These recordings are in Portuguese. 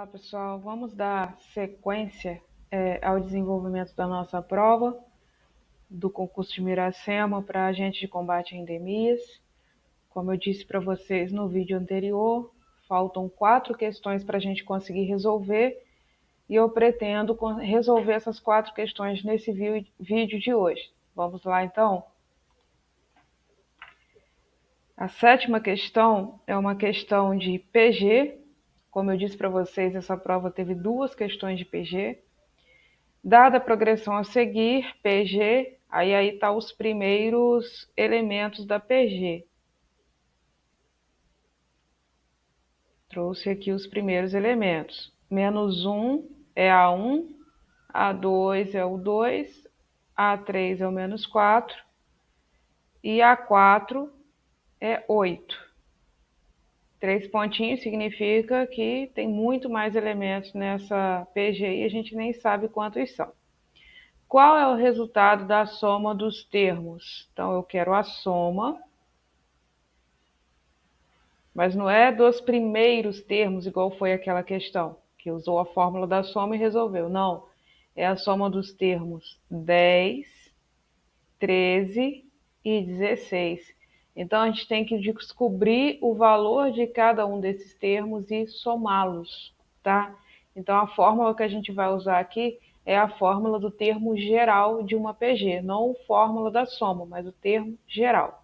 Olá, pessoal. Vamos dar sequência ao desenvolvimento da nossa prova do concurso de Miracema para agente de combate a endemias. Como eu disse para vocês no vídeo anterior, faltam 4 questões para a gente conseguir resolver e eu pretendo resolver essas 4 questões nesse vídeo de hoje. Vamos lá, então? A 7ª questão é uma questão de PG. Como eu disse para vocês, essa prova teve 2 questões de PG. Dada a progressão a seguir, PG, aí está os primeiros elementos da PG. Trouxe aqui os primeiros elementos. Menos 1 é A1, A2 é o 2, A3 é o menos 4 e A4 é 8. 3 pontinhos significa que tem muito mais elementos nessa PG e a gente nem sabe quantos são. Qual é o resultado da soma dos termos? Então, eu quero a soma, mas não é dos primeiros termos, igual foi aquela questão, que usou a fórmula da soma e resolveu. Não, é a soma dos termos 10, 13 e 16. Então, a gente tem que descobrir o valor de cada um desses termos e somá-los, tá? Então, a fórmula que a gente vai usar aqui é a fórmula do termo geral de uma PG, não a fórmula da soma, mas o termo geral.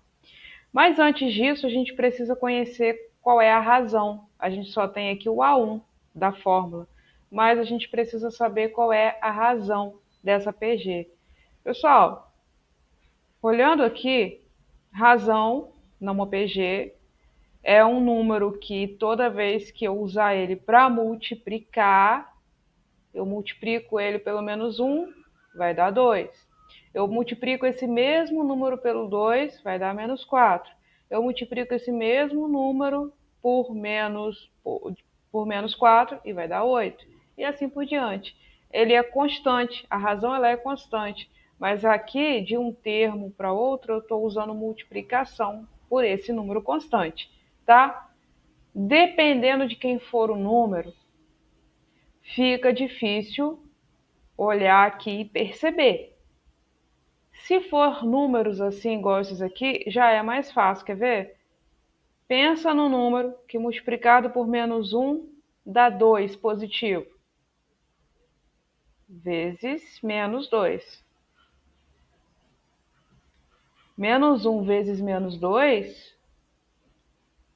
Mas antes disso, a gente precisa conhecer qual é a razão. A gente só tem aqui o A1 da fórmula, mas a gente precisa saber qual é a razão dessa PG. Pessoal, olhando aqui, razão numa PG é um número que toda vez que eu usar ele para multiplicar, eu multiplico ele pelo menos 1, vai dar 2. Eu multiplico esse mesmo número pelo 2, vai dar menos 4. Eu multiplico esse mesmo número por menos 4 e vai dar 8. E assim por diante. Ele é constante, a razão ela é constante. Mas aqui, de um termo para outro, eu estou usando multiplicação por esse número constante, tá? Dependendo de quem for o número, fica difícil olhar aqui e perceber. Se for números assim, igual esses aqui, já é mais fácil, quer ver? Pensa no número que multiplicado por menos 1 dá 2 positivo, vezes menos 2. Menos 1 vezes menos 2,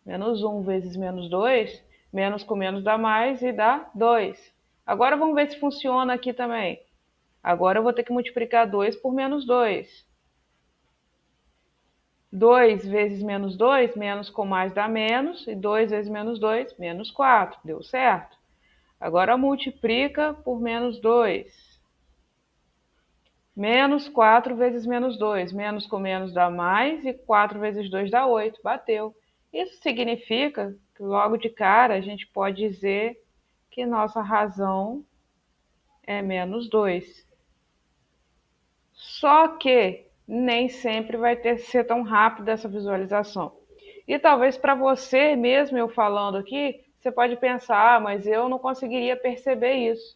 menos 1 vezes menos 2, menos com menos dá mais e dá 2. Agora vamos ver se funciona aqui também. Agora eu vou ter que multiplicar 2 por menos 2. 2 vezes menos 2, menos com mais dá menos, e 2 vezes menos 2, menos 4. Deu certo? Agora multiplica por menos 2. Menos 4 vezes menos 2. Menos com menos dá mais, e 4 vezes 2 dá 8. Bateu. Isso significa que logo de cara a gente pode dizer que nossa razão é menos 2. Só que nem sempre vai ser tão rápido essa visualização. E talvez para você mesmo, eu falando aqui, você pode pensar, mas eu não conseguiria perceber isso.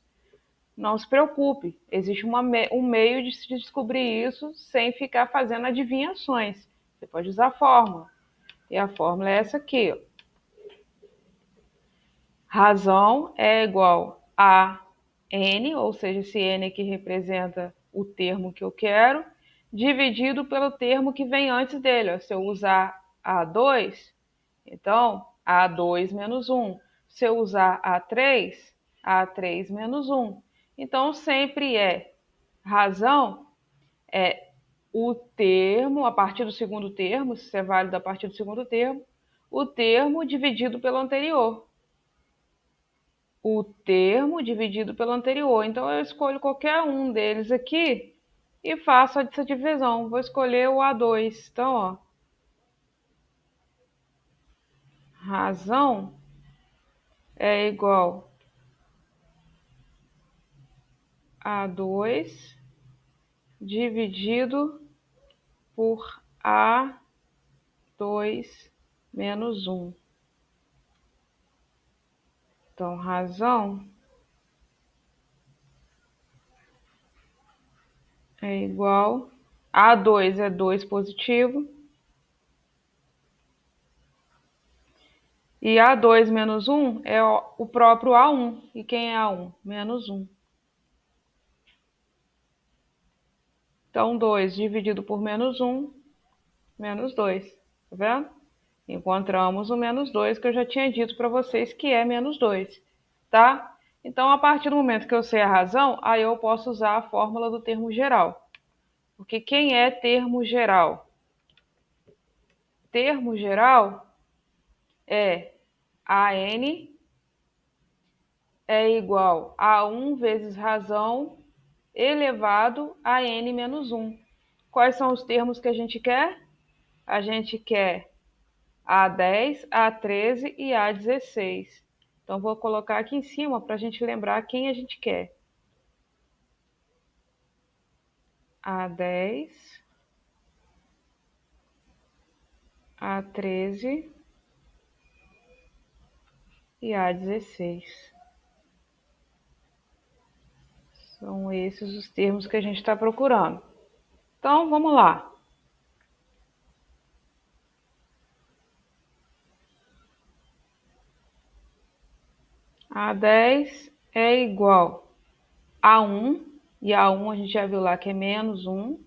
Não se preocupe, existe um meio de se descobrir isso sem ficar fazendo adivinhações. Você pode usar a fórmula. E a fórmula é essa aqui. Ó. Razão é igual a n, ou seja, esse n que representa o termo que eu quero, dividido pelo termo que vem antes dele. Ó. Se eu usar A2, então A2 menos 1. Se eu usar A3, A3 menos 1. Então, sempre razão é o termo, a partir do segundo termo, se é válido a partir do segundo termo, o termo dividido pelo anterior. O termo dividido pelo anterior. Então, eu escolho qualquer um deles aqui e faço essa divisão. Vou escolher o A2. Então, ó, razão é igual a 2 dividido por A2 menos 1. Então, razão é igual a 2 é 2 positivo. E A2 menos 1 é o próprio A1. E quem é A1? Menos 1. Então, 2 dividido por menos 1, menos 2. Tá vendo? Encontramos o menos 2 que eu já tinha dito para vocês que é menos 2. Tá? Então, a partir do momento que eu sei a razão, aí eu posso usar a fórmula do termo geral. Porque quem é termo geral? Termo geral é AN é igual a 1 vezes razão elevado a n menos 1. Quais são os termos que a gente quer? A gente quer A10, A13 e A16. Então, vou colocar aqui em cima para a gente lembrar quem a gente quer. A10, A13 e A16. São esses os termos que a gente está procurando. Então, vamos lá. A10 é igual a 1, e A1 a gente já viu lá que é menos 1,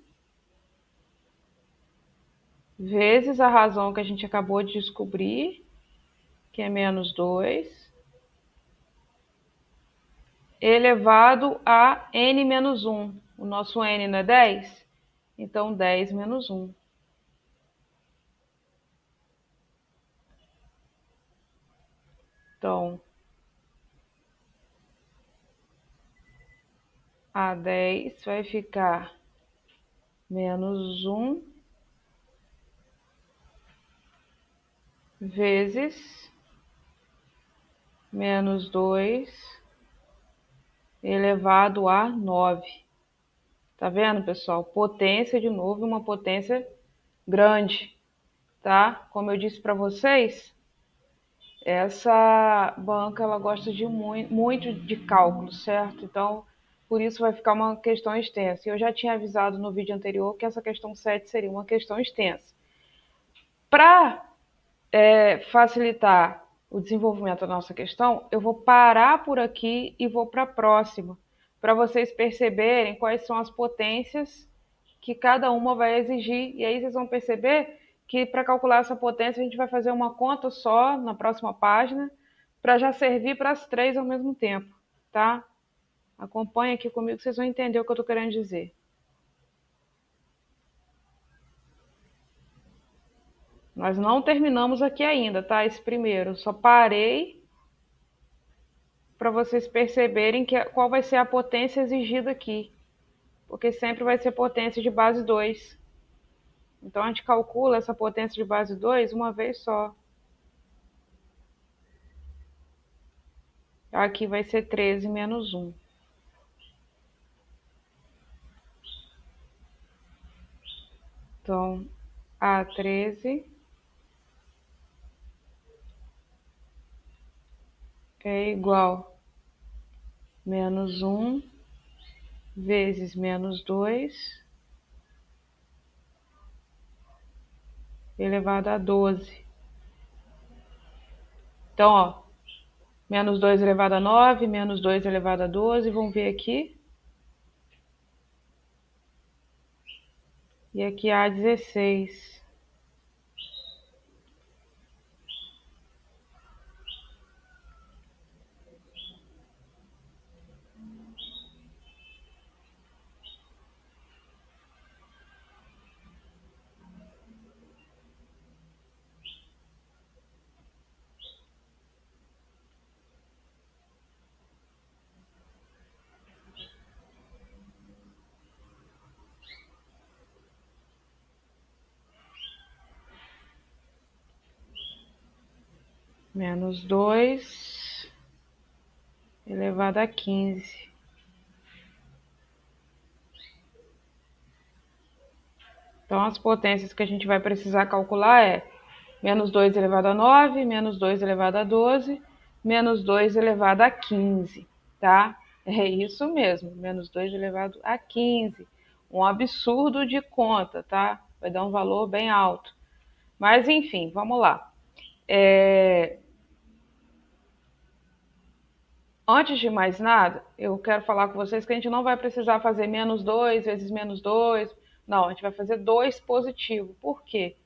vezes a razão que a gente acabou de descobrir, que é menos 2, elevado a n menos 1. O nosso n não é 10? Então, 10 menos 1. Então, a 10 vai ficar menos 1 vezes menos 2 elevado a 9. Tá vendo, pessoal? Potência, de novo, uma potência grande, tá? Como eu disse para vocês, essa banca ela gosta de muito de cálculo, certo? Então, por isso vai ficar uma questão extensa. Eu já tinha avisado no vídeo anterior que essa questão 7 seria uma questão extensa. Para facilitar o desenvolvimento da nossa questão, eu vou parar por aqui e vou para a próxima, para vocês perceberem quais são as potências que cada uma vai exigir. E aí vocês vão perceber que para calcular essa potência a gente vai fazer uma conta só na próxima página, para já servir para as três ao mesmo tempo, tá? Acompanhe aqui comigo, vocês vão entender o que eu estou querendo dizer. Nós não terminamos aqui ainda, tá? Esse primeiro, só parei para vocês perceberem qual vai ser a potência exigida aqui, porque sempre vai ser potência de base 2. Então, a gente calcula essa potência de base 2 uma vez só. Aqui vai ser 13 menos 1. Então, A13 é igual a menos 1 vezes menos 2 elevado a 12. Então, ó, menos 2 elevado a 9, menos 2 elevado a 12, vamos ver aqui. E aqui a 16. Menos 2 elevado a 15. Então, as potências que a gente vai precisar calcular é menos 2 elevado a 9, menos 2 elevado a 12, menos 2 elevado a 15, tá? É isso mesmo, menos 2 elevado a 15. Um absurdo de conta, tá? Vai dar um valor bem alto. Mas, enfim, vamos lá. Antes de mais nada, eu quero falar com vocês que a gente não vai precisar fazer menos 2 vezes menos 2. Não, a gente vai fazer 2 positivo. Por quê?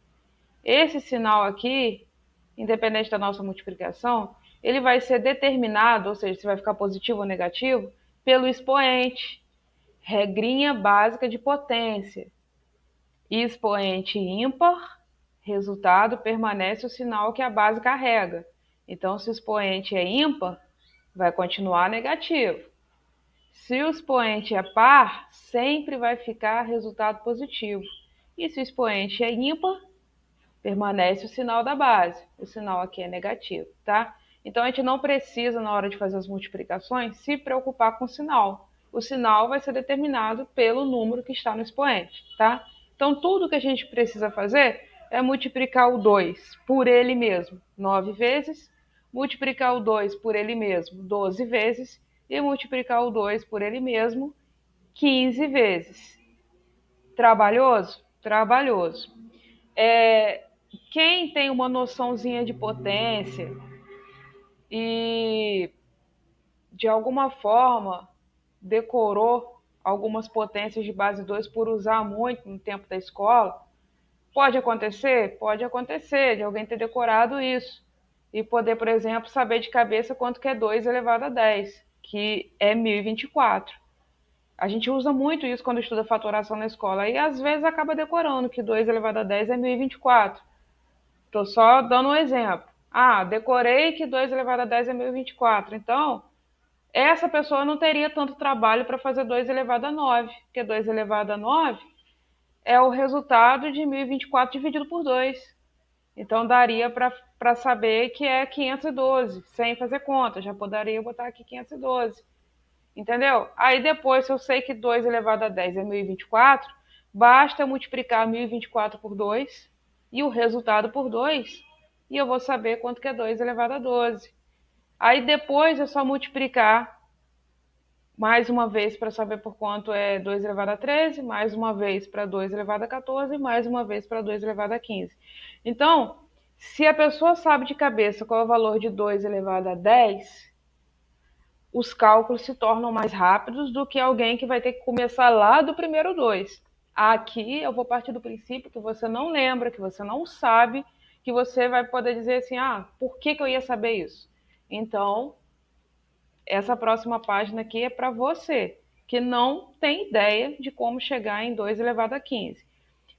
Esse sinal aqui, independente da nossa multiplicação, ele vai ser determinado, ou seja, se vai ficar positivo ou negativo, pelo expoente. Regrinha básica de potência. Expoente ímpar, resultado permanece o sinal que a base carrega. Então, se o expoente é ímpar, vai continuar negativo. Se o expoente é par, sempre vai ficar resultado positivo. E se o expoente é ímpar, permanece o sinal da base. O sinal aqui é negativo, tá? Então a gente não precisa, na hora de fazer as multiplicações, se preocupar com o sinal. O sinal vai ser determinado pelo número que está no expoente, tá? Então tudo que a gente precisa fazer é multiplicar o 2 por ele mesmo 9 vezes, multiplicar o 2 por ele mesmo 12 vezes e multiplicar o 2 por ele mesmo 15 vezes. Trabalhoso? Trabalhoso. É, quem tem uma noçãozinha de potência e de alguma forma decorou algumas potências de base 2 por usar muito no tempo da escola, pode acontecer? Pode acontecer de alguém ter decorado isso e poder, por exemplo, saber de cabeça quanto que é 2 elevado a 10, que é 1024. A gente usa muito isso quando estuda fatoração na escola e às vezes acaba decorando que 2 elevado a 10 é 1024. Estou só dando um exemplo. Ah, decorei que 2 elevado a 10 é 1024. Então, essa pessoa não teria tanto trabalho para fazer 2 elevado a 9, porque 2 elevado a 9 é o resultado de 1024 dividido por 2. Então, daria para saber que é 512, sem fazer conta. Já poderia botar aqui 512. Entendeu? Aí depois, se eu sei que 2 elevado a 10 é 1024, basta multiplicar 1024 por 2 e o resultado por 2, e eu vou saber quanto que é 2 elevado a 12. Aí depois é só multiplicar mais uma vez para saber por quanto é 2 elevado a 13, mais uma vez para 2 elevado a 14, mais uma vez para 2 elevado a 15. Então, se a pessoa sabe de cabeça qual é o valor de 2 elevado a 10, os cálculos se tornam mais rápidos do que alguém que vai ter que começar lá do primeiro 2. Aqui eu vou partir do princípio que você não lembra, que você não sabe, que você vai poder dizer assim, ah, por que eu ia saber isso? Então, essa próxima página aqui é para você, que não tem ideia de como chegar em 2 elevado a 15.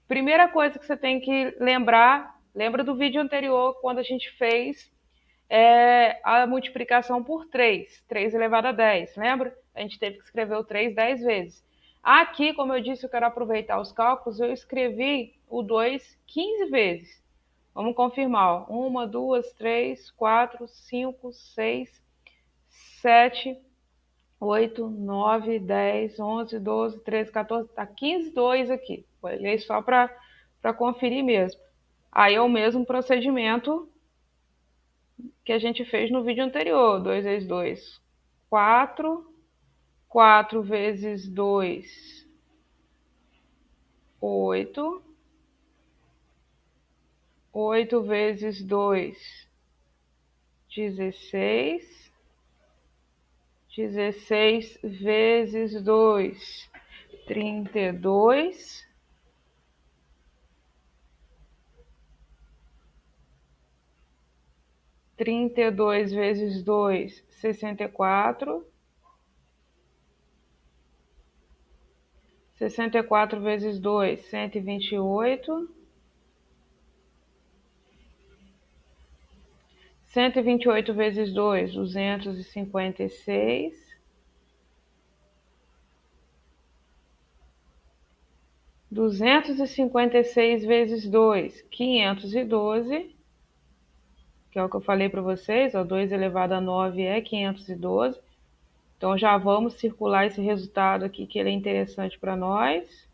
Primeira coisa que você tem que lembrar, lembra do vídeo anterior, quando a gente fez a multiplicação por 3, 3 elevado a 10, lembra? A gente teve que escrever o 3 10 vezes. Aqui, como eu disse, eu quero aproveitar os cálculos, eu escrevi o 2 15 vezes. Vamos confirmar. 1, 2, 3, 4, 5, 6, 7, 8, 9, 10, 11, 12, 13, 14, tá 15, 2 aqui. Olhei só para conferir mesmo. Aí é o mesmo procedimento que a gente fez no vídeo anterior. 2 vezes 2, 4. 4 vezes 2, 8. 8 vezes 2, 16. 16 vezes 2, 32. 32 vezes 2, 64. 64 vezes 2, 128. 128 vezes 2, 256. 256 vezes 2, 512, que é o que eu falei para vocês, ó, 2 elevado a 9 é 512. Então já vamos circular esse resultado aqui, que ele é interessante para nós.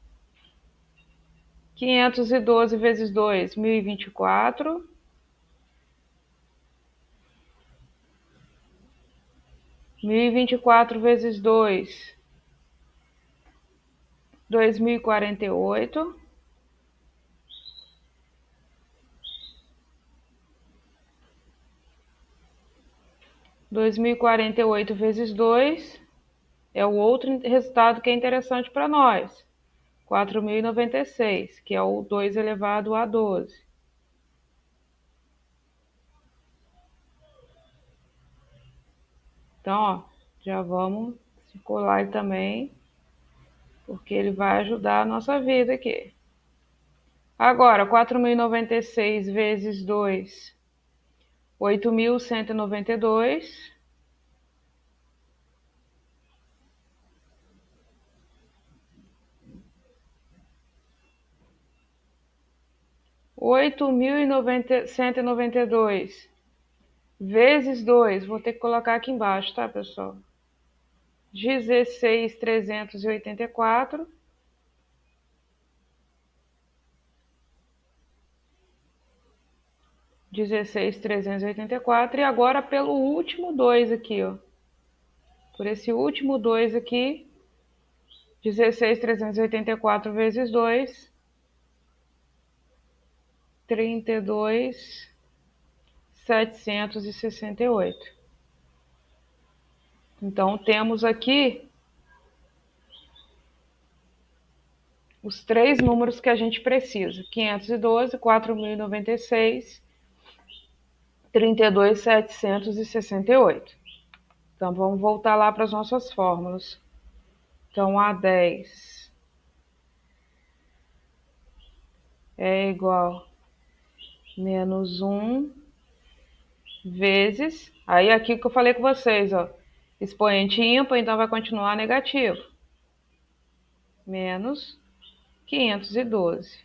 512 vezes 2, 1024. 1024 vezes 2, 2048. 2048 vezes 2 é o outro resultado que é interessante para nós. 4.096, que é o 2 elevado a 12. Então, ó, já vamos circular ele também, porque ele vai ajudar a nossa vida aqui. Agora, 4.096 vezes 2, 8.192. 8.192 vezes 2, vou ter que colocar aqui embaixo, tá, pessoal? 16.384. 16.384. E agora pelo último 2 aqui, ó. Por esse último 2 aqui, 16.384 vezes 2, 32.768. Então, temos aqui os três números que a gente precisa: 512, 4.096, 32.768. Então, vamos voltar lá para as nossas fórmulas. Então, A10 é igual a menos 1 vezes... Aí, aqui que eu falei com vocês, ó. Expoente ímpar, então vai continuar negativo. Menos 512.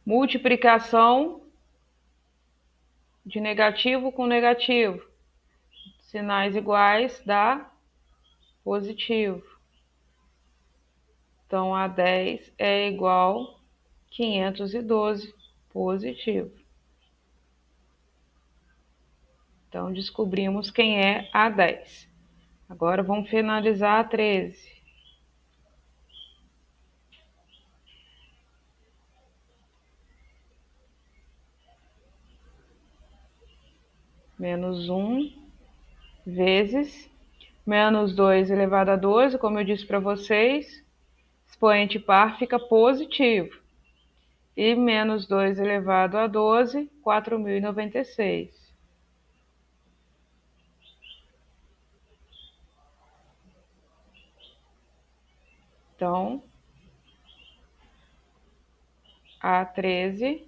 Multiplicação de negativo com negativo. Sinais iguais dá positivo. Então, A10 é igual a 512 positivo. Então, descobrimos quem é A10. Agora, vamos finalizar a 13. Menos 1 vezes menos 2 elevado a 12, como eu disse para vocês, expoente par fica positivo. E menos 2 elevado a 12, 4.096. Então, A13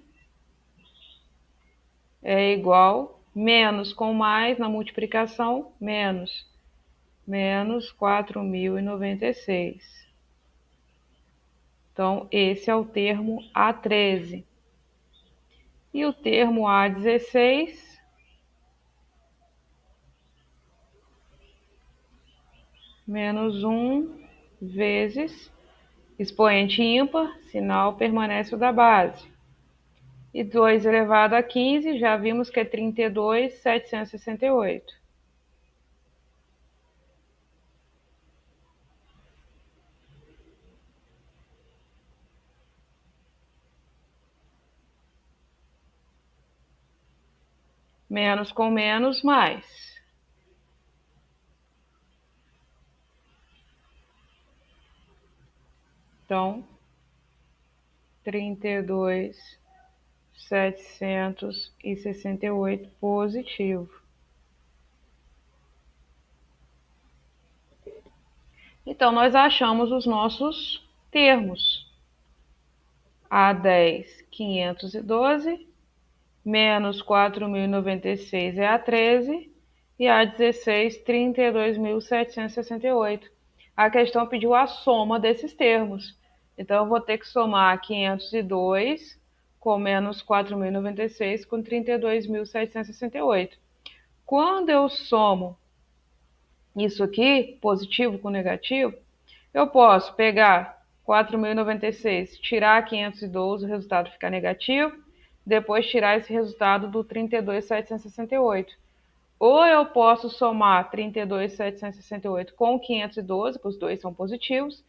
é igual, menos com mais na multiplicação, menos 4.096. Então, esse é o termo A13. E o termo A16 menos 1 vezes expoente ímpar, sinal permanece o da base. E 2 elevado a 15, já vimos que é 32.768. Menos com menos, mais. Então, 32.768 positivo. Então, nós achamos os nossos termos. A10, 512, menos 4.096 é A13, e A16, 32.768. A questão pediu a soma desses termos. Então, eu vou ter que somar 502 com menos 4.096 com 32.768. Quando eu somo isso aqui, positivo com negativo, eu posso pegar 4.096, tirar 512, o resultado fica negativo, depois tirar esse resultado do 32.768. Ou eu posso somar 32.768 com 512, que os dois são positivos,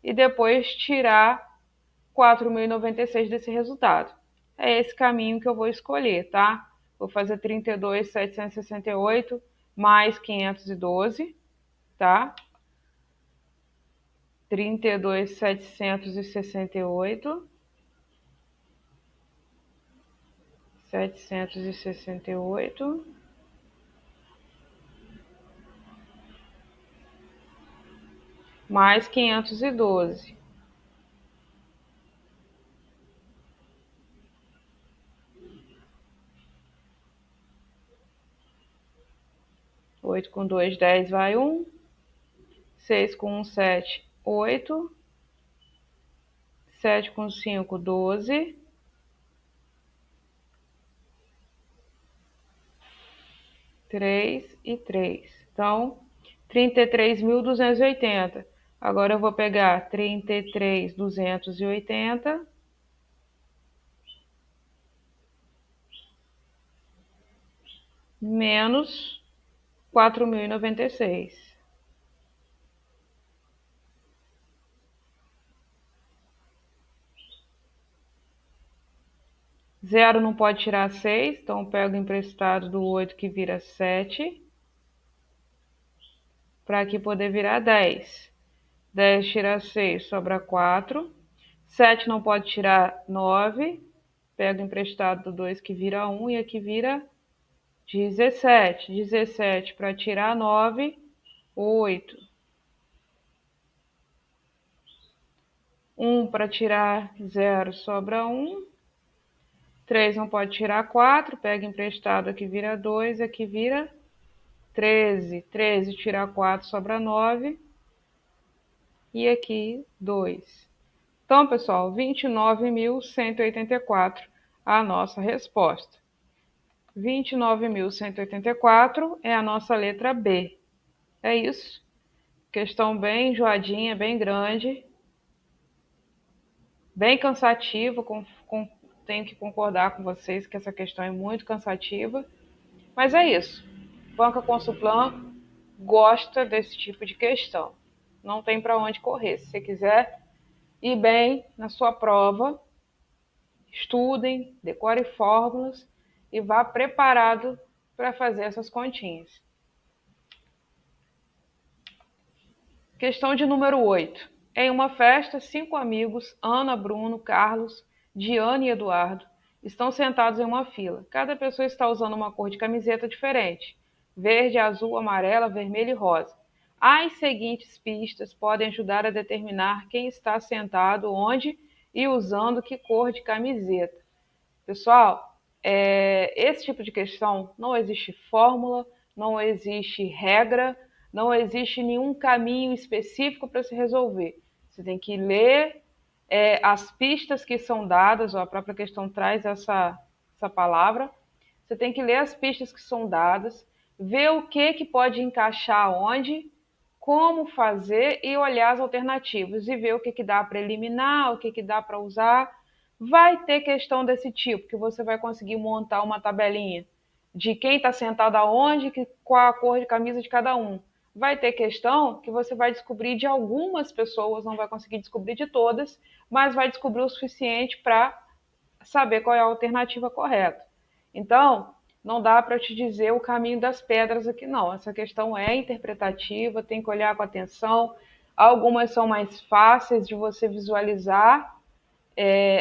e depois tirar 4.096 desse resultado. É esse caminho que eu vou escolher, tá? Vou fazer 32.768 mais 512, tá? 32.768, 768, mais 512. 8 com 2, 10, vai 1. 6 com 1, 7, 8. 7 com 5, 12. 3 e 3. Então, 33.280. Agora eu vou pegar 33.280 menos 4.096. Zero não pode tirar 6, então eu pego emprestado do 8 que vira 7, para aqui poder virar 10. 10 tira 6, sobra 4. 7 não pode tirar 9, pego emprestado do 2 que vira 1 e aqui vira 17. 17 para tirar 9, 8. 1 para tirar 0, sobra 1. 3 não pode tirar 4, pega emprestado, aqui vira 2, aqui vira 13. 13 tirar 4, sobra 9. E aqui 2. Então, pessoal, 29.184 a nossa resposta. 29.184 é a nossa letra B. É isso. Questão bem enjoadinha, bem grande, bem cansativa. Tenho que concordar com vocês que essa questão é muito cansativa. Mas é isso. Banca Consulplan gosta desse tipo de questão. Não tem para onde correr. Se você quiser ir bem na sua prova, estudem, decore fórmulas e vá preparado para fazer essas continhas. Questão de número 8. Em uma festa, 5 amigos, Ana, Bruno, Carlos, Diana e Eduardo, estão sentados em uma fila. Cada pessoa está usando uma cor de camiseta diferente: verde, azul, amarela, vermelho e rosa. As seguintes pistas podem ajudar a determinar quem está sentado onde e usando que cor de camiseta. Pessoal, esse tipo de questão não existe fórmula, não existe regra, não existe nenhum caminho específico para se resolver. Você tem que ler as pistas que são dadas, a própria questão traz essa palavra. Você tem que ler as pistas que são dadas, ver o que pode encaixar onde, como fazer e olhar as alternativas e ver o que dá para eliminar, o que dá para usar. Vai ter questão desse tipo, que você vai conseguir montar uma tabelinha de quem está sentado aonde, qual a cor de camisa de cada um. Vai ter questão que você vai descobrir de algumas pessoas, não vai conseguir descobrir de todas, mas vai descobrir o suficiente para saber qual é a alternativa correta. Então, não dá para te dizer o caminho das pedras aqui, não. Essa questão é interpretativa, tem que olhar com atenção. Algumas são mais fáceis de você visualizar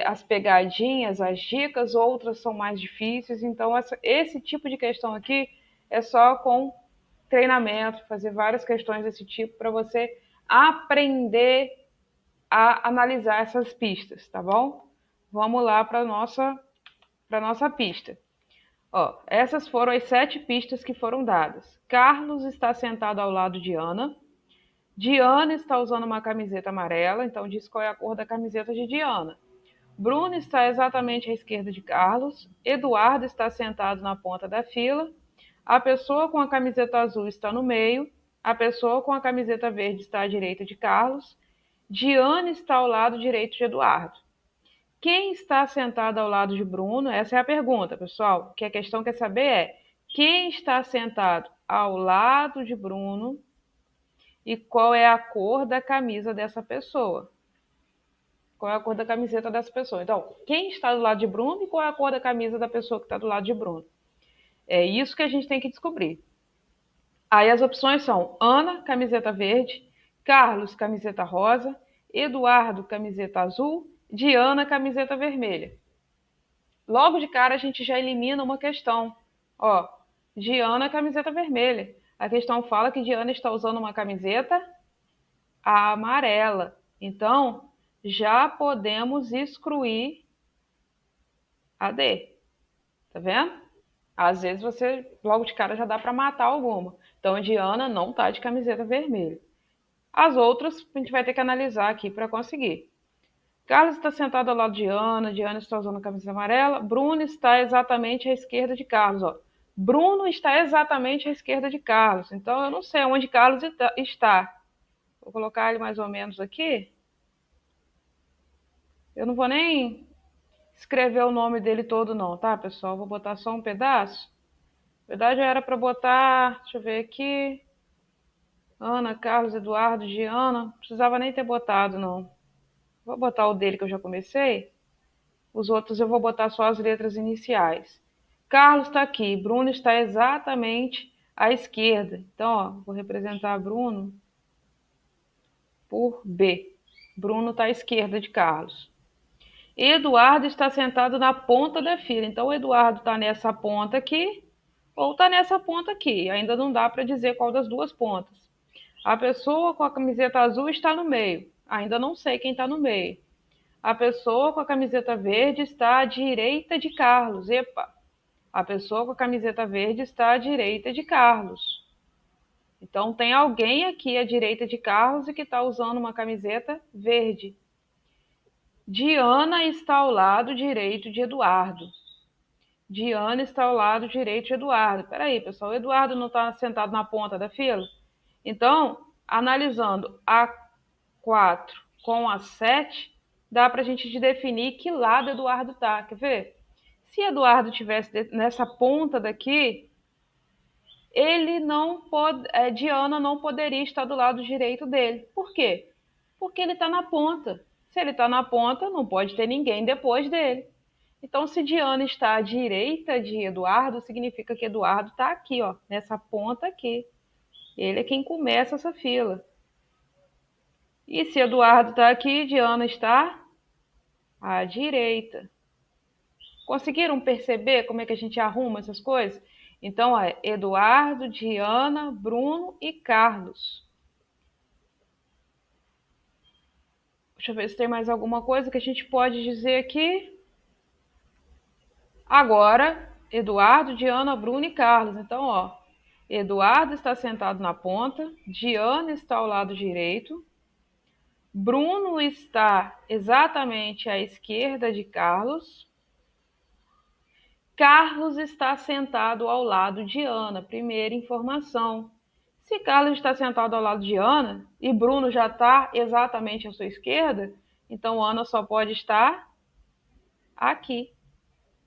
as pegadinhas, as dicas, outras são mais difíceis. Então, esse tipo de questão aqui é só com treinamento, fazer várias questões desse tipo para você aprender a analisar essas pistas, tá bom? Vamos lá para a nossa pista. Ó, essas foram as 7 pistas que foram dadas. Carlos está sentado ao lado de Ana. Diana está usando uma camiseta amarela, então diz qual é a cor da camiseta de Diana. Bruno está exatamente à esquerda de Carlos. Eduardo está sentado na ponta da fila. A pessoa com a camiseta azul está no meio. A pessoa com a camiseta verde está à direita de Carlos. Diana está ao lado direito de Eduardo. Quem está sentado ao lado de Bruno? Essa é a pergunta, pessoal. Que a questão quer saber é: quem está sentado ao lado de Bruno e qual é a cor da camisa dessa pessoa? Qual é a cor da camiseta dessa pessoa? Então, quem está do lado de Bruno e qual é a cor da camisa da pessoa que está do lado de Bruno? É isso que a gente tem que descobrir. Aí as opções são Ana, camiseta verde, Carlos, camiseta rosa, Eduardo, camiseta azul, Diana, camiseta vermelha. Logo de cara a gente já elimina uma questão. Ó, Diana, camiseta vermelha. A questão fala que Diana está usando uma camiseta amarela. Então, já podemos excluir a D. Tá vendo? Às vezes você, logo de cara, já dá para matar alguma. Então, a Diana não tá de camiseta vermelha. As outras a gente vai ter que analisar aqui para conseguir. Carlos está sentado ao lado de Ana, Diana está usando a camisa amarela, Bruno está exatamente à esquerda de Carlos. Ó. Bruno está exatamente à esquerda de Carlos. Então, eu não sei onde Carlos está. Vou colocar ele mais ou menos aqui. Eu não vou nem escrever o nome dele todo não, tá, pessoal? Vou botar só um pedaço. Na verdade, era para botar, deixa eu ver aqui, Ana, Carlos, Eduardo, Giana. Não precisava nem ter botado, não. Vou botar o dele que eu já comecei. Os outros eu vou botar só as letras iniciais. Carlos está aqui, Bruno está exatamente à esquerda. Então, ó, vou representar Bruno por B. Bruno está à esquerda de Carlos. Eduardo está sentado na ponta da fila. Então, o Eduardo está nessa ponta aqui ou está nessa ponta aqui. Ainda não dá para dizer qual das duas pontas. A pessoa com a camiseta azul está no meio. Ainda não sei quem está no meio. A pessoa com a camiseta verde está à direita de Carlos. Epa! A pessoa com a camiseta verde está à direita de Carlos. Então, tem alguém aqui à direita de Carlos e que está usando uma camiseta verde. Diana está ao lado direito de Eduardo. Diana está ao lado direito de Eduardo. Peraí, pessoal, o Eduardo não está sentado na ponta da fila? Então, analisando a 4 com a 7, dá para a gente definir que lado Eduardo está. Quer ver? Se Eduardo estivesse nessa ponta daqui, ele não pode, Diana não poderia estar do lado direito dele. Por quê? Porque ele está na ponta. Se ele está na ponta, não pode ter ninguém depois dele. Então, se Diana está à direita de Eduardo, significa que Eduardo está aqui, ó, nessa ponta aqui. Ele é quem começa essa fila. E se Eduardo está aqui, Diana está à direita. Conseguiram perceber como é que a gente arruma essas coisas? Então, é Eduardo, Diana, Bruno e Carlos. Deixa eu ver se tem mais alguma coisa que a gente pode dizer aqui. Agora, Eduardo, Diana, Bruno e Carlos. Então, ó, Eduardo está sentado na ponta, Diana está ao lado direito, Bruno está exatamente à esquerda de Carlos, Carlos está sentado ao lado de Ana. Primeira informação. Se Carlos está sentado ao lado de Ana e Bruno já está exatamente à sua esquerda, então Ana só pode estar aqui.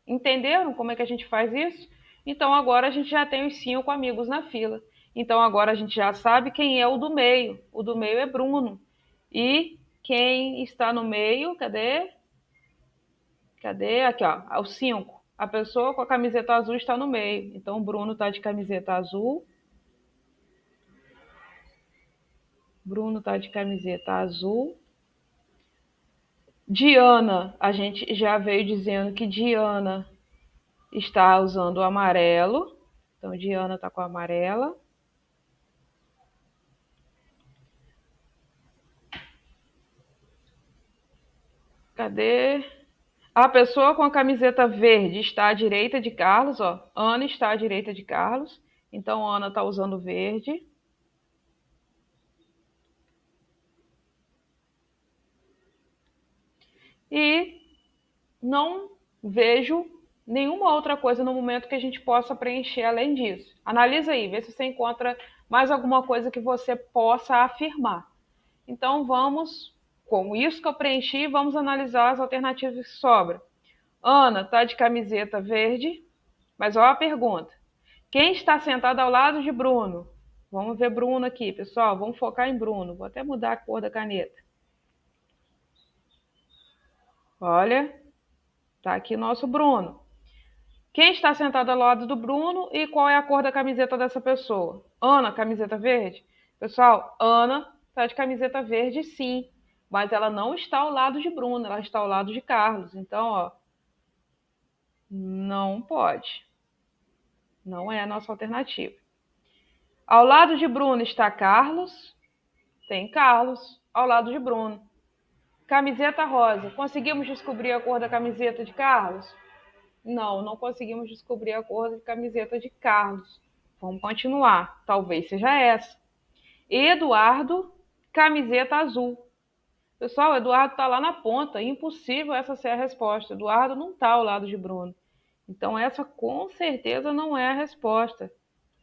Entenderam como é que a gente faz isso? Então agora a gente já tem os 5 amigos na fila. Então agora a gente já sabe quem é o do meio. O do meio é Bruno. E quem está no meio, cadê? Cadê? Aqui, ó, os 5. A pessoa com a camiseta azul está no meio. Então o Bruno está de camiseta azul. Bruno está de camiseta azul. Diana, a gente já veio dizendo que Diana está usando o amarelo. Então Diana está com a amarela. Cadê? A pessoa com a camiseta verde está à direita de Carlos, ó. Ana está à direita de Carlos. Então, Ana está usando verde. E não vejo nenhuma outra coisa no momento que a gente possa preencher além disso. Analisa aí, vê se você encontra mais alguma coisa que você possa afirmar. Então, vamos Com isso que eu preenchi, vamos analisar as alternativas que sobram. Ana está de camiseta verde, mas olha a pergunta. Quem está sentado ao lado de Bruno? Vamos ver Bruno aqui, pessoal. Vamos focar em Bruno. Vou até mudar a cor da caneta. Olha, tá aqui nosso Bruno. Quem está sentado ao lado do Bruno e qual é a cor da camiseta dessa pessoa? Ana, camiseta verde? Pessoal, Ana está de camiseta verde, sim, mas ela não está ao lado de Bruno, ela está ao lado de Carlos. Então, ó, não pode. Não é a nossa alternativa. Ao lado de Bruno está Carlos. Tem Carlos ao lado de Bruno. Camiseta rosa. Conseguimos descobrir a cor da camiseta de Carlos? Não, não conseguimos descobrir a cor da camiseta de Carlos. Vamos continuar. Talvez seja essa. Eduardo, camiseta azul. Pessoal, Eduardo está lá na ponta. Impossível essa ser a resposta. Eduardo não está ao lado de Bruno. Então, essa com certeza não é a resposta.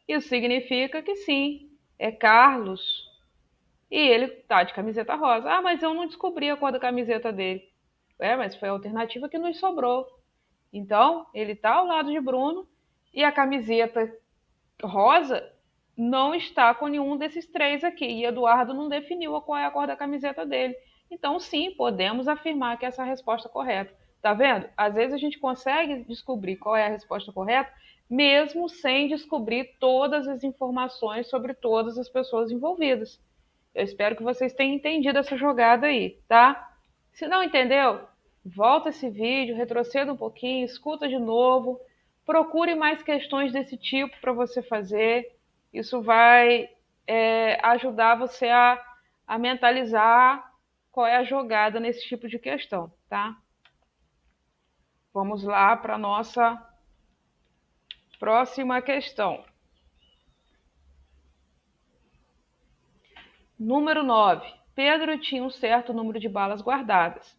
Isso significa que sim, é Carlos. E ele tá de camiseta rosa. Ah, mas eu não descobri a cor da camiseta dele. Mas foi a alternativa que nos sobrou. Então, ele tá ao lado de Bruno e a camiseta rosa não está com nenhum desses três aqui. E Eduardo não definiu qual é a cor da camiseta dele. Então, sim, podemos afirmar que essa é a resposta correta. Tá vendo? Às vezes a gente consegue descobrir qual é a resposta correta, mesmo sem descobrir todas as informações sobre todas as pessoas envolvidas. Eu espero que vocês tenham entendido essa jogada aí, tá? Se não entendeu, volta esse vídeo, retroceda um pouquinho, escuta de novo, procure mais questões desse tipo para você fazer. Isso vai ajudar você a mentalizar qual é a jogada nesse tipo de questão, tá? Vamos lá para a nossa próxima questão. Número 9. Pedro tinha um certo número de balas guardadas.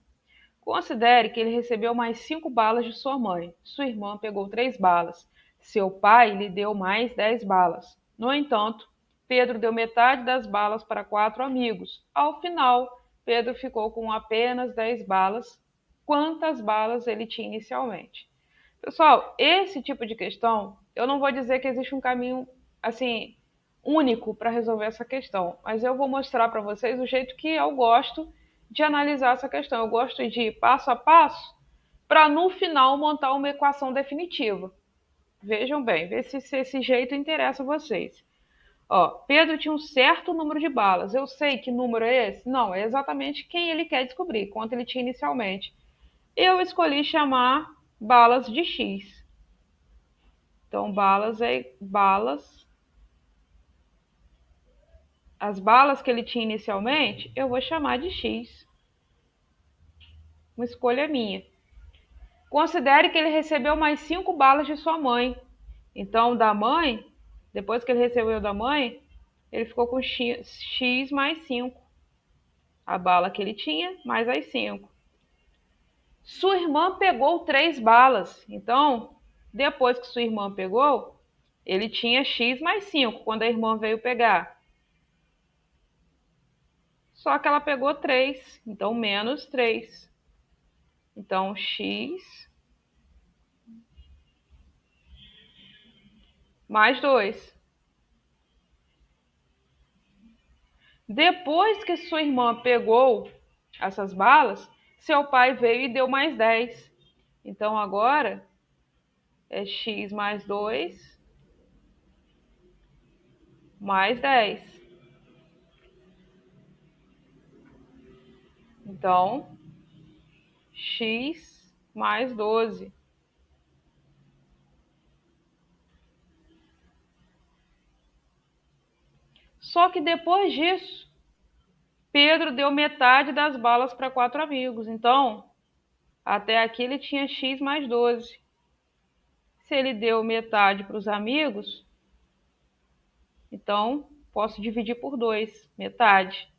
Considere que ele recebeu mais 5 balas de sua mãe. Sua irmã pegou 3 balas. Seu pai lhe deu mais 10 balas. No entanto, Pedro deu metade das balas para 4 amigos. Ao final, Pedro ficou com apenas 10 balas. Quantas balas ele tinha inicialmente? Pessoal, esse tipo de questão, eu não vou dizer que existe um caminho assim único para resolver essa questão, mas eu vou mostrar para vocês o jeito que eu gosto de analisar essa questão. Eu gosto de ir passo a passo para no final montar uma equação definitiva. Vejam bem, vê se esse jeito interessa a vocês. Ó, Pedro tinha um certo número de balas. Eu sei que número é esse? Não, é exatamente quem ele quer descobrir, quanto ele tinha inicialmente. Eu escolhi chamar balas de X. Então, balas é balas. As balas que ele tinha inicialmente, eu vou chamar de X. Uma escolha minha. Considere que ele recebeu mais 5 balas de sua mãe. Então, da mãe, depois que ele recebeu da mãe, ele ficou com X mais 5. A bala que ele tinha, mais as 5. Sua irmã pegou 3 balas. Então, depois que sua irmã pegou, ele tinha X mais 5 quando a irmã veio pegar. Só que ela pegou 3, então menos 3. Então, X mais 2. Depois que sua irmã pegou essas balas, seu pai veio e deu mais 10. Então, agora é X mais 2 mais 10. Então, X mais 12. Só que depois disso, Pedro deu metade das balas para 4 amigos. Então, até aqui ele tinha X mais 12. Se ele deu metade para os amigos, então posso dividir por 2, metade.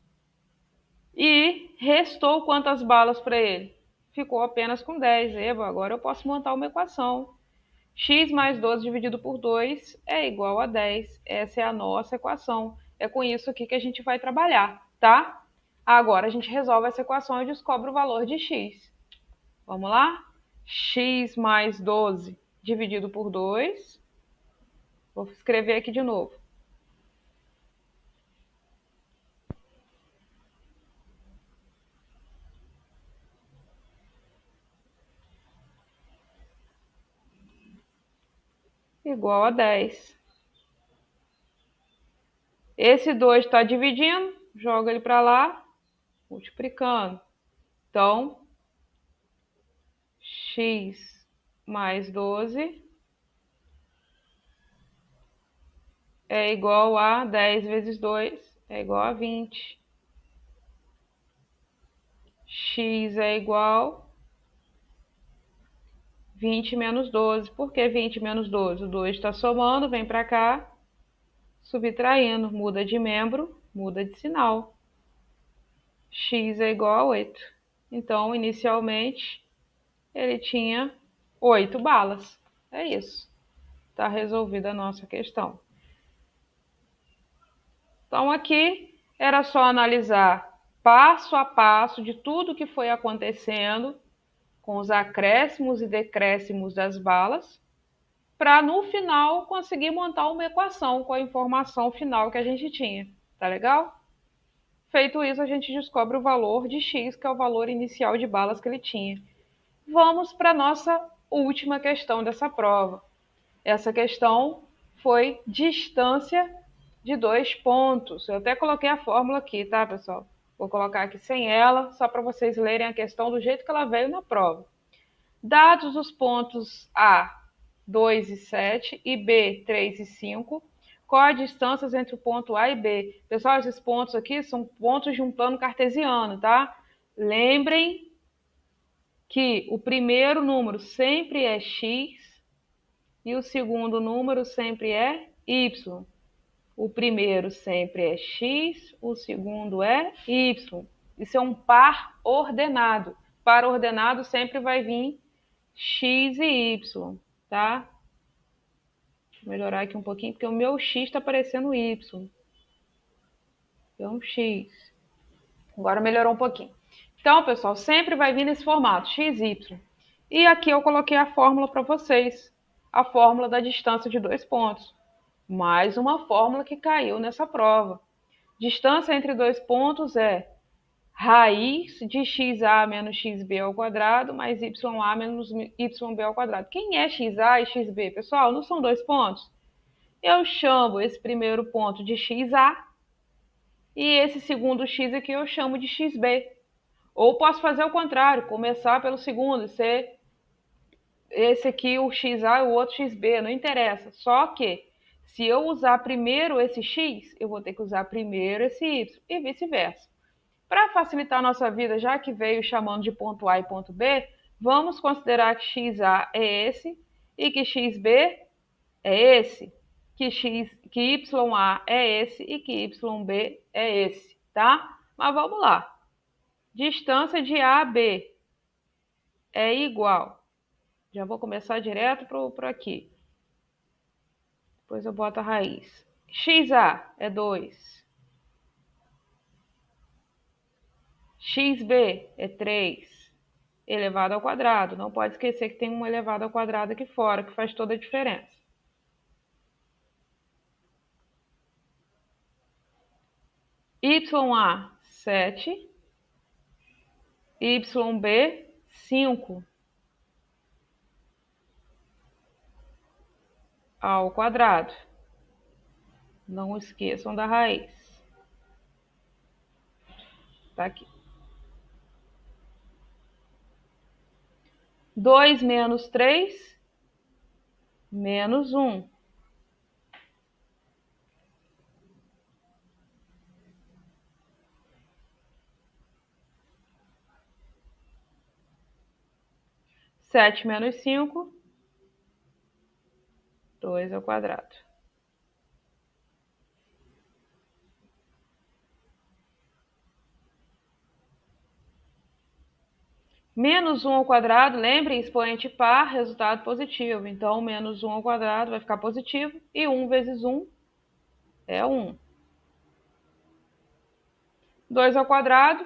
E restou quantas balas para ele? Ficou apenas com 10. Eba, agora eu posso montar uma equação. X mais 12 dividido por 2 é igual a 10. Essa é a nossa equação. É com isso aqui que a gente vai trabalhar, tá? Agora a gente resolve essa equação e descobre o valor de x. Vamos lá? X mais 12 dividido por 2. Vou escrever aqui de novo. Igual a 10. Esse 2 está dividindo, joga ele para lá, multiplicando. Então, x mais 12 é igual a 10 vezes 2, é igual a 20. X é igual a 20 menos 12. Por que 20 menos 12? O 2 está somando, vem para cá, subtraindo, muda de membro, muda de sinal. X é igual a 8. Então, inicialmente, ele tinha 8 balas. É isso. Está resolvida a nossa questão. Então, aqui era só analisar passo a passo de tudo que foi acontecendo com os acréscimos e decréscimos das balas, para no final conseguir montar uma equação com a informação final que a gente tinha. Tá legal? Feito isso, a gente descobre o valor de x, que é o valor inicial de balas que ele tinha. Vamos para a nossa última questão dessa prova. Essa questão foi distância de 2 pontos. Eu até coloquei a fórmula aqui, tá, pessoal? Vou colocar aqui sem ela, só para vocês lerem a questão do jeito que ela veio na prova. Dados os pontos A, 2 e 7 e B, 3 e 5, qual a distância entre o ponto A e B? Pessoal, esses pontos aqui são pontos de um plano cartesiano, tá? Lembrem que o primeiro número sempre é x e o segundo número sempre é y. O primeiro sempre é x, o segundo é y. Isso é um par ordenado. Par ordenado sempre vai vir x e y, tá? Vou melhorar aqui um pouquinho, porque o meu x está parecendo y. Então, x. Agora melhorou um pouquinho. Então, pessoal, sempre vai vir nesse formato, x, y. E aqui eu coloquei a fórmula para vocês. A fórmula da distância de 2 pontos. Mais uma fórmula que caiu nessa prova. Distância entre 2 pontos é raiz de xa menos xb ao quadrado mais ya menos yb ao quadrado. Quem é xa e xb? Pessoal, não são 2 pontos? Eu chamo esse primeiro ponto de xa e esse segundo x aqui eu chamo de xb. Ou posso fazer o contrário, começar pelo segundo, ser esse aqui o xa e o outro xb, não interessa. Só que se eu usar primeiro esse x, eu vou ter que usar primeiro esse y e vice-versa. Para facilitar a nossa vida, já que veio chamando de ponto A e ponto B, vamos considerar que xa é esse e que xb é esse, que ya é esse e que yb é esse, tá? Mas vamos lá. Distância de A a B é igual. Já vou começar direto por aqui. Depois eu boto a raiz. Xa é 2. Xb é 3 elevado ao quadrado. Não pode esquecer que tem um elevado ao quadrado aqui fora, que faz toda a diferença. Ya, 7. Yb, 5 ao quadrado. Não esqueçam da raiz. Tá aqui. 2 menos 3, menos 1. 7 menos 5, 2 ao quadrado. Menos 1 ao quadrado, lembrem, expoente par, resultado positivo. Então, menos 1 ao quadrado vai ficar positivo. E 1 vezes 1 é 1. 2 ao quadrado,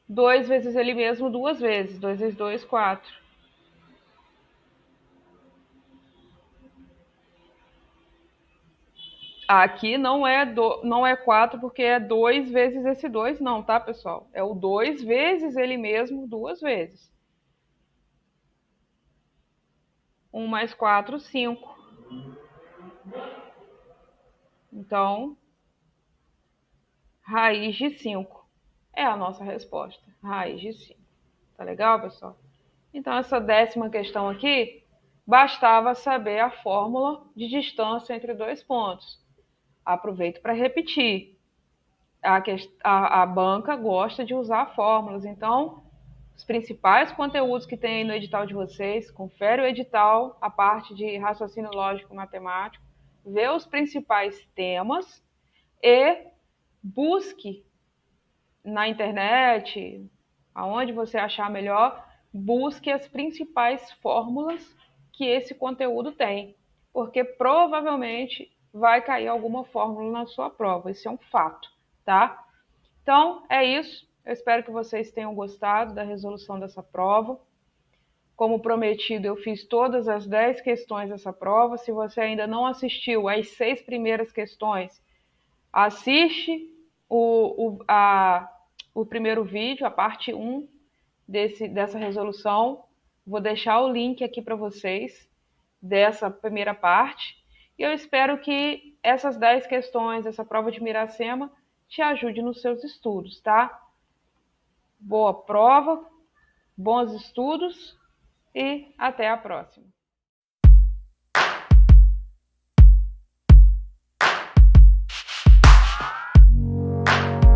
2 vezes ele mesmo 2 vezes. 2 vezes 2, 4. Aqui não é 4 porque é 2 vezes esse 2 não, tá, pessoal? É o 2 vezes ele mesmo 2 vezes. 1 mais 4, 5. Então, raiz de 5 é a nossa resposta. Raiz de 5. Tá legal, pessoal? Então, essa 10ª questão aqui, bastava saber a fórmula de distância entre dois pontos. Aproveito para repetir. A banca gosta de usar fórmulas, então os principais conteúdos que tem aí no edital de vocês, confere o edital, a parte de raciocínio lógico matemático, vê os principais temas e busque na internet, aonde você achar melhor, busque as principais fórmulas que esse conteúdo tem, porque provavelmente vai cair alguma fórmula na sua prova, isso é um fato, tá? Então, é isso. Eu espero que vocês tenham gostado da resolução dessa prova. Como prometido, eu fiz todas as 10 questões dessa prova. Se você ainda não assistiu às 6 primeiras questões, assiste o primeiro vídeo, a parte 1 dessa resolução. Vou deixar o link aqui para vocês dessa primeira parte. E eu espero que essas 10 questões, essa prova de Miracema, te ajude nos seus estudos, tá? Boa prova, bons estudos e até a próxima.